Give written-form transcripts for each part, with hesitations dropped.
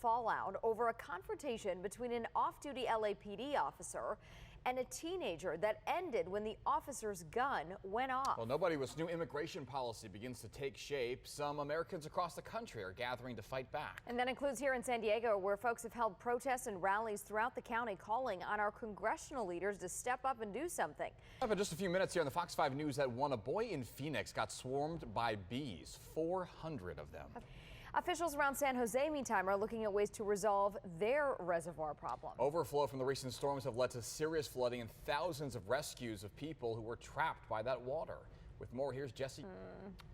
fallout over a confrontation between an off-duty LAPD officer and a teenager that ended when the officer's gun went off. Well, nobody was new immigration policy begins to take shape. Some Americans across the country are gathering to fight back. And that includes here in San Diego, where folks have held protests and rallies throughout the county calling on our congressional leaders to step up and do something. Up in just a few minutes here on the Fox 5 News at 1, a boy in Phoenix got swarmed by bees, 400 of them. Officials around San Jose, meantime, are looking at ways to resolve their reservoir problem. Overflow from the recent storms have led to serious flooding and thousands of rescues of people who were trapped by that water. With more, here's Jesse.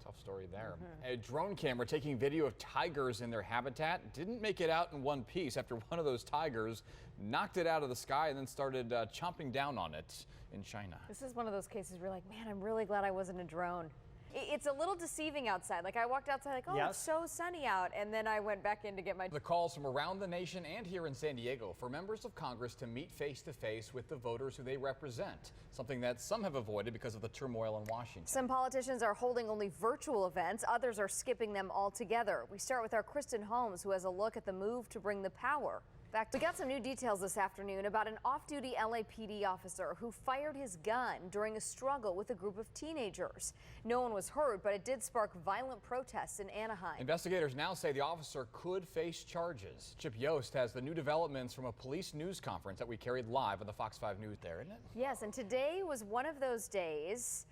Tough story there. A drone camera taking video of tigers in their habitat didn't make it out in one piece after one of those tigers knocked it out of the sky and then started chomping down on it in China. This is one of those cases where you're like, man, I'm really glad I wasn't a drone. It's a little deceiving outside. Like I walked outside like, oh, yes, it's so sunny out. And then I went back in to get my... The calls from around the nation and here in San Diego for members of Congress to meet face to face with the voters who they represent. Something that some have avoided because of the turmoil in Washington. Some politicians are holding only virtual events. Others are skipping them altogether. We start with our Kristen Holmes, who has a look at the move to bring the power back. We got some new details this afternoon about an off-duty LAPD officer who fired his gun during a struggle with a group of teenagers. No one was hurt, but it did spark violent protests in Anaheim. Investigators now say the officer could face charges. Chip Yost has the new developments from a police news conference that we carried live on the Fox 5 News there, isn't it? Yes, and today was one of those days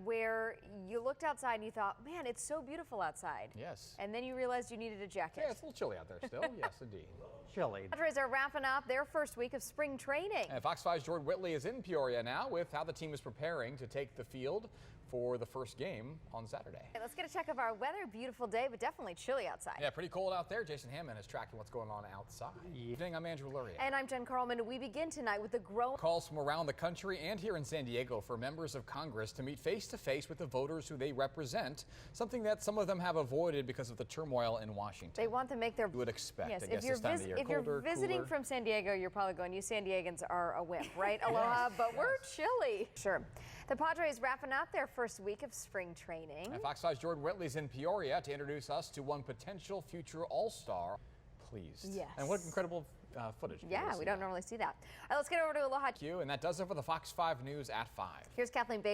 where you looked outside and you thought, man, it's so beautiful outside. Yes. And then you realized you needed a jacket. Yeah, it's a little chilly out there still. Yes, indeed. Chilly. Padres are wrapping up their first week of spring training. And Fox 5's Jordan Whitley is in Peoria now with how the team is preparing to take the field for the first game on Saturday. Okay, let's get a check of our weather. Beautiful day, but definitely chilly outside. Yeah, pretty cold out there. Jason Hammond is tracking what's going on outside. Evening, I'm Andrew Luria. And I'm Jenn Carlman. We begin tonight with the growing calls from around the country and here in San Diego for members of Congress to meet face to face with the voters who they represent, something that some of them have avoided because of the turmoil in Washington. They want to make their... You would expect, yes, I guess, this time of the year. If you're visiting from San Diego, you're probably going, you San Diegans are a wimp, right? Aloha, yes, but we're chilly. Sure. The Padres wrapping up their first week of spring training. And Fox 5's Jordan Whitley's in Peoria to introduce us to one potential future All-Star. Pleased. Yes. And what incredible footage. Yeah, we don't normally see that. All right, let's get over to Aloha. And that does it for the Fox 5 News at 5. Here's Kathleen Bates.